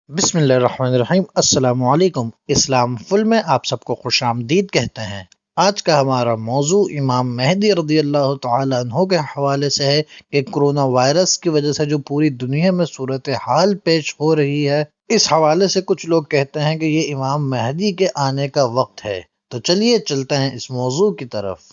بسم اللہ الرحمن الرحیم۔ السلام علیکم۔ اسلام فل میں آپ سب کو خوش آمدید کہتے ہیں۔ آج کا ہمارا موضوع امام مہدی رضی اللہ تعالی عنہ کے حوالے سے ہے کہ کرونا وائرس کی وجہ سے جو پوری دنیا میں صورتحال پیش ہو رہی ہے، اس حوالے سے کچھ لوگ کہتے ہیں کہ یہ امام مہدی کے آنے کا وقت ہے۔ تو چلیے چلتے ہیں اس موضوع کی طرف۔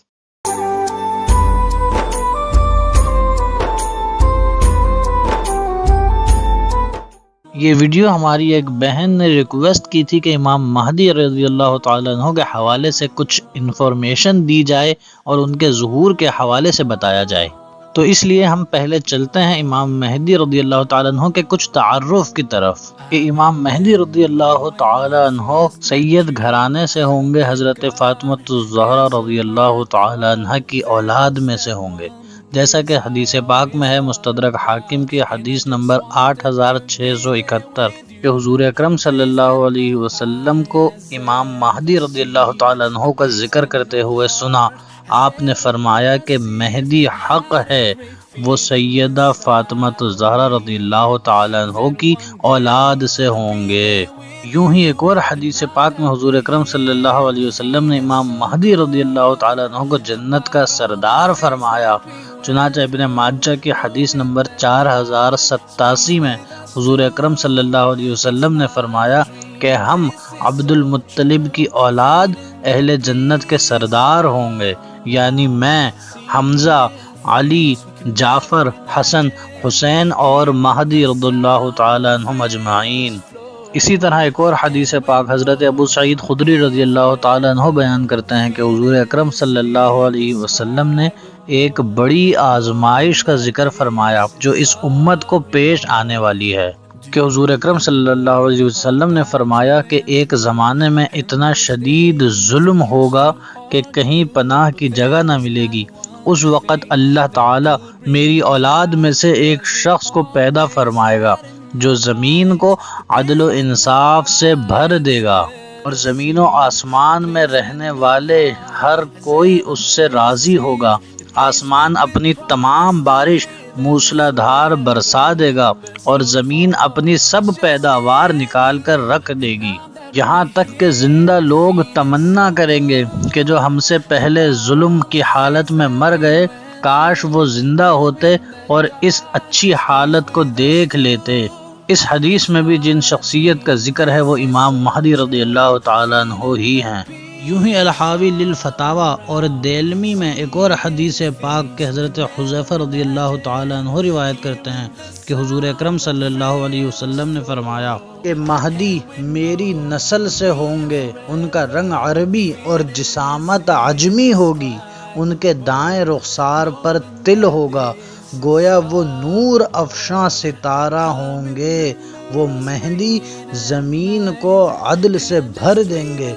یہ ویڈیو ہماری ایک بہن نے ریکویسٹ کی تھی کہ امام مہدی رضی اللہ تعالیٰ عنہ کے حوالے سے کچھ انفارمیشن دی جائے اور ان کے ظہور کے حوالے سے بتایا جائے، تو اس لیے ہم پہلے چلتے ہیں امام مہدی رضی اللہ تعالیٰ عنہ کے کچھ تعارف کی طرف۔ کہ امام مہدی رضی اللہ تعالیٰ عنہ سید گھرانے سے ہوں گے، حضرت فاطمہ الزہرا رضی اللہ تعالیٰ عنہ کی اولاد میں سے ہوں گے، جیسا کہ حدیث پاک میں ہے مستدرک حاکم کی حدیث نمبر 8671 کہ حضور اکرم صلی اللہ علیہ وسلم کو امام مہدی رضی اللہ تعالیٰ عنہ کا ذکر کرتے ہوئے سنا۔ آپ نے فرمایا کہ مہدی حق ہے، وہ سیدہ فاطمہ الزہرا رضی اللہ تعالیٰ عنہ کی اولاد سے ہوں گے۔ یوں ہی ایک اور حدیث پاک میں حضور اکرم صلی اللہ علیہ وسلم نے امام مہدی رضی اللہ تعالیٰ عنہ کو جنت کا سردار فرمایا۔ چنانچہ ابن ماجہ کی حدیث نمبر 4087 میں حضور اکرم صلی اللہ علیہ وسلم نے فرمایا کہ ہم عبد المطلب کی اولاد اہل جنت کے سردار ہوں گے، یعنی میں، حمزہ، علی، جعفر، حسن، حسین اور مہدی رضی اللہ تعالیٰ عنہم اجمعین۔ اسی طرح ایک اور حدیث پاک حضرت ابو سعید خدری رضی اللہ تعالیٰ عنہ بیان کرتے ہیں کہ حضور اکرم صلی اللہ علیہ وسلم نے ایک بڑی آزمائش کا ذکر فرمایا جو اس امت کو پیش آنے والی ہے، کہ حضور اکرم صلی اللہ علیہ وسلم نے فرمایا کہ ایک زمانے میں اتنا شدید ظلم ہوگا کہ کہیں پناہ کی جگہ نہ ملے گی۔ اس وقت اللہ تعالی میری اولاد میں سے ایک شخص کو پیدا فرمائے گا جو زمین کو عدل و انصاف سے بھر دے گا، اور زمین و آسمان میں رہنے والے ہر کوئی اس سے راضی ہوگا۔ آسمان اپنی تمام بارش موسلادھار برسا دے گا اور زمین اپنی سب پیداوار نکال کر رکھ دے گی، یہاں تک کہ زندہ لوگ تمنا کریں گے کہ جو ہم سے پہلے ظلم کی حالت میں مر گئے، کاش وہ زندہ ہوتے اور اس اچھی حالت کو دیکھ لیتے۔ اس حدیث میں بھی جن شخصیت کا ذکر ہے وہ امام مہدی رضی اللہ تعالیٰ عنہ ہی ہیں۔ یوں ہی الحاوی للفتاوی اور دیلمی میں ایک اور حدیث پاک کے حضرت حذیفہ رضی اللہ تعالیٰ عنہ روایت کرتے ہیں کہ حضور اکرم صلی اللہ علیہ وسلم نے فرمایا کہ مہدی میری نسل سے ہوں گے، ان کا رنگ عربی اور جسامت عجمی ہوگی، ان کے دائیں رخسار پر تل ہوگا، گویا وہ نور افشاں ستارہ ہوں گے، وہ مہدی زمین کو عدل سے بھر دیں گے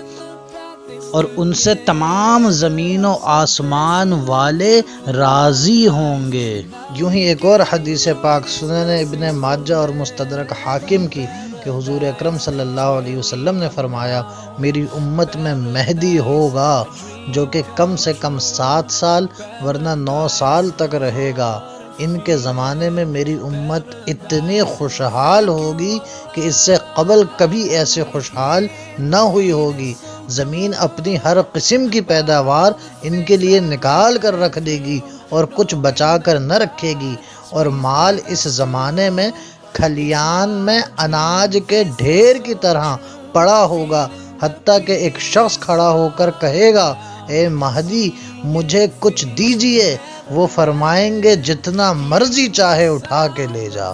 اور ان سے تمام زمین و آسمان والے راضی ہوں گے۔ یوں ہی ایک اور حدیث پاک سنن ابن ماجہ اور مستدرک حاکم کی کہ حضور اکرم صلی اللہ علیہ وسلم نے فرمایا میری امت میں مہدی ہوگا جو کہ کم سے کم 7 سال ورنہ 9 سال تک رہے گا۔ ان کے زمانے میں میری امت اتنی خوشحال ہوگی کہ اس سے قبل کبھی ایسے خوشحال نہ ہوئی ہوگی۔ زمین اپنی ہر قسم کی پیداوار ان کے لیے نکال کر رکھ دے گی اور کچھ بچا کر نہ رکھے گی، اور مال اس زمانے میں کھلیان میں اناج کے ڈھیر کی طرح پڑا ہوگا، حتیٰ کہ ایک شخص کھڑا ہو کر کہے گا اے مہدی مجھے کچھ دیجئے، وہ فرمائیں گے جتنا مرضی چاہے اٹھا کے لے جا۔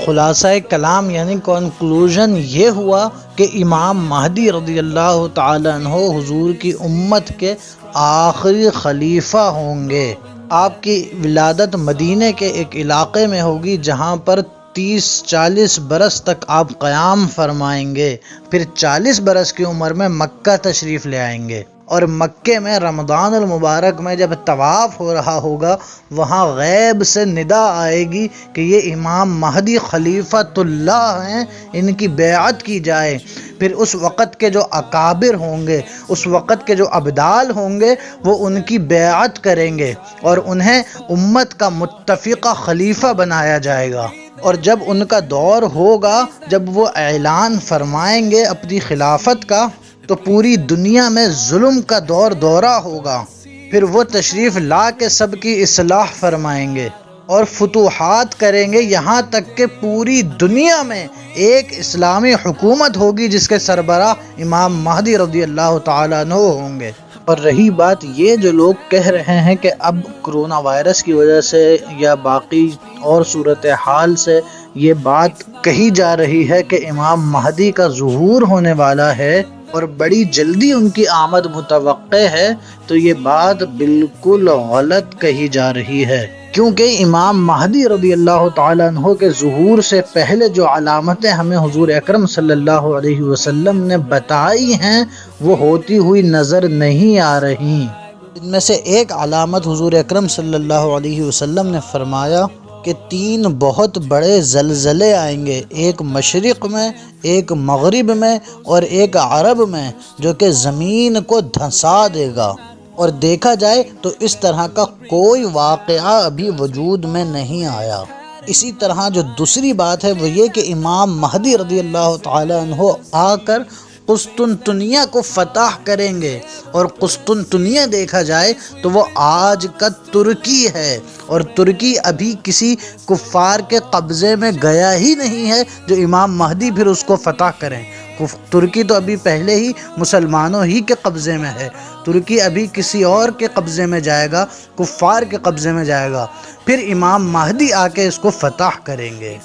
خلاصہ کلام یعنی کنکلوژن یہ ہوا کہ امام مہدی رضی اللہ تعالیٰ عنہ حضور کی امت کے آخری خلیفہ ہوں گے۔ آپ کی ولادت مدینے کے ایک علاقے میں ہوگی جہاں پر 30-40 برس تک آپ قیام فرمائیں گے، پھر 40 برس کی عمر میں مکہ تشریف لے آئیں گے، اور مکے میں رمضان المبارک میں جب طواف ہو رہا ہوگا وہاں غیب سے ندا آئے گی کہ یہ امام مہدی خلیفۃ اللہ ہیں، ان کی بیعت کی جائے۔ پھر اس وقت کے جو اکابر ہوں گے، اس وقت کے جو ابدال ہوں گے، وہ ان کی بیعت کریں گے اور انہیں امت کا متفقہ خلیفہ بنایا جائے گا۔ اور جب ان کا دور ہوگا، جب وہ اعلان فرمائیں گے اپنی خلافت کا، تو پوری دنیا میں ظلم کا دورہ ہوگا۔ پھر وہ تشریف لا کے سب کی اصلاح فرمائیں گے اور فتوحات کریں گے، یہاں تک کہ پوری دنیا میں ایک اسلامی حکومت ہوگی جس کے سربراہ امام مہدی رضی اللہ تعالیٰ عنہ ہوں گے۔ اور رہی بات یہ جو لوگ کہہ رہے ہیں کہ اب کرونا وائرس کی وجہ سے یا باقی اور صورتحال سے یہ بات کہی جا رہی ہے کہ امام مہدی کا ظہور ہونے والا ہے اور بڑی جلدی ان کی آمد متوقع ہے، تو یہ بات بالکل غلط کہی جا رہی ہے، کیونکہ امام مہدی رضی اللہ تعالیٰ عنہ کے ظہور سے پہلے جو علامتیں ہمیں حضور اکرم صلی اللہ علیہ وسلم نے بتائی ہیں وہ ہوتی ہوئی نظر نہیں آ رہی۔ ان میں سے ایک علامت حضور اکرم صلی اللہ علیہ وسلم نے فرمایا کہ 3 بہت بڑے زلزلے آئیں گے، ایک مشرق میں، ایک مغرب میں اور ایک عرب میں، جو کہ زمین کو دھنسا دے گا۔ اور دیکھا جائے تو اس طرح کا کوئی واقعہ ابھی وجود میں نہیں آیا۔ اسی طرح جو دوسری بات ہے وہ یہ کہ امام مہدی رضی اللہ تعالیٰ عنہ آ کر قسطنطنیہ کو فتح کریں گے، اور قسطنطنیہ دیکھا جائے تو وہ آج کا ترکی ہے، اور ترکی ابھی کسی کفار کے قبضے میں گیا ہی نہیں ہے جو امام مہدی پھر اس کو فتح کریں۔ ترکی تو ابھی پہلے ہی مسلمانوں ہی کے قبضے میں ہے، ترکی ابھی کسی اور کے قبضے میں جائے گا، کفار کے قبضے میں جائے گا، پھر امام مہدی آ کے اس کو فتح کریں گے۔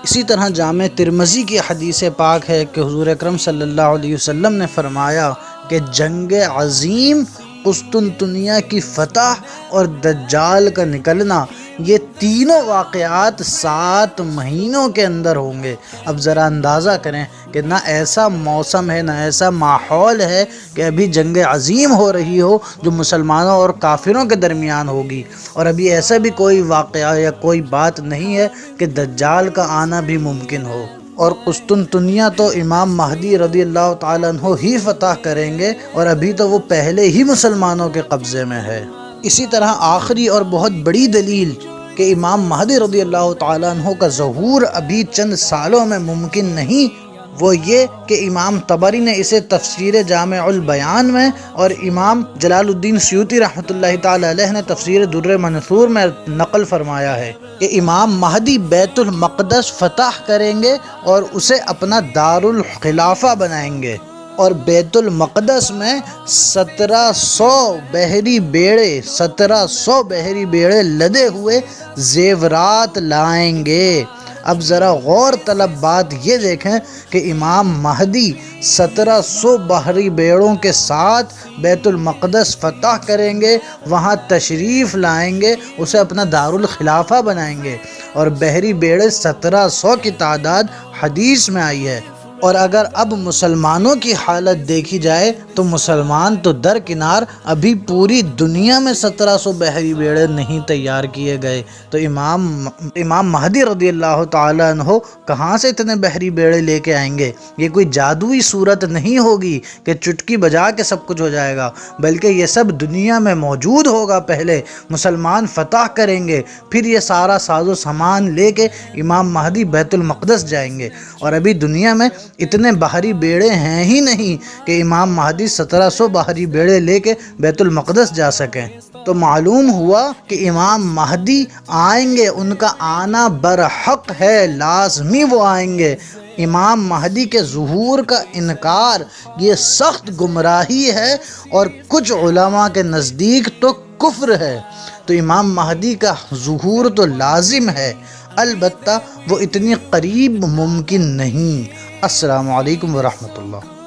اسی طرح جامع ترمذی کی حدیث پاک ہے کہ حضور اکرم صلی اللہ علیہ وسلم نے فرمایا کہ جنگ عظیم، قسطنطنیہ کی فتح اور دجال کا نکلنا، یہ تینوں واقعات 7 مہینوں کے اندر ہوں گے۔ اب ذرا اندازہ کریں کہ نہ ایسا موسم ہے، نہ ایسا ماحول ہے کہ ابھی جنگ عظیم ہو رہی ہو جو مسلمانوں اور کافروں کے درمیان ہوگی، اور ابھی ایسا بھی کوئی واقعہ یا کوئی بات نہیں ہے کہ دجال کا آنا بھی ممکن ہو۔ اور قسطنطنیہ تو امام مہدی رضی اللہ تعالیٰ عنہ ہی فتح کریں گے، اور ابھی تو وہ پہلے ہی مسلمانوں کے قبضے میں ہے۔ اسی طرح آخری اور بہت بڑی دلیل کہ امام مہدی رضی اللہ تعالیٰ عنہ کا ظہور ابھی چند سالوں میں ممکن نہیں، وہ یہ کہ امام طبری نے اسے تفسیر جامع البیان میں اور امام جلال الدین سیوطی رحمۃ اللہ تعالی علیہ نے تفسیر در منثور میں نقل فرمایا ہے کہ امام مہدی بیت المقدس فتح کریں گے اور اسے اپنا دار الخلافہ بنائیں گے، اور بیت المقدس میں 1700 بحری بیڑے لدے ہوئے زیورات لائیں گے۔ اب ذرا غور طلب بات یہ دیکھیں کہ امام مہدی 1700 بحری بیڑوں کے ساتھ بیت المقدس فتح کریں گے، وہاں تشریف لائیں گے، اسے اپنا دار الخلافہ بنائیں گے، اور بحری بیڑے 1700 کی تعداد حدیث میں آئی ہے۔ اور اگر اب مسلمانوں کی حالت دیکھی جائے تو مسلمان تو درکنار، ابھی پوری دنیا میں 1700 بحری بیڑے نہیں تیار کیے گئے، تو امام مہدی رضی اللہ تعالیٰ عنہ کہاں سے اتنے بحری بیڑے لے کے آئیں گے؟ یہ کوئی جادوئی صورت نہیں ہوگی کہ چٹکی بجا کے سب کچھ ہو جائے گا، بلکہ یہ سب دنیا میں موجود ہوگا۔ پہلے مسلمان فتح کریں گے، پھر یہ سارا ساز و سامان لے کے امام مہدی بیت المقدس جائیں گے، اور ابھی دنیا میں اتنے بحری بیڑے ہیں ہی نہیں کہ امام مہدی 1700 بحری بیڑے لے کے بیت المقدس جا سکیں۔ تو معلوم ہوا کہ امام مہدی آئیں گے، ان کا آنا برحق ہے، لازمی وہ آئیں گے۔ امام مہدی کے ظہور کا انکار یہ سخت گمراہی ہے، اور کچھ علماء کے نزدیک تو کفر ہے۔ تو امام مہدی کا ظہور تو لازم ہے، البتہ وہ اتنی قریب ممکن نہیں۔ السلام علیکم ورحمۃ اللہ۔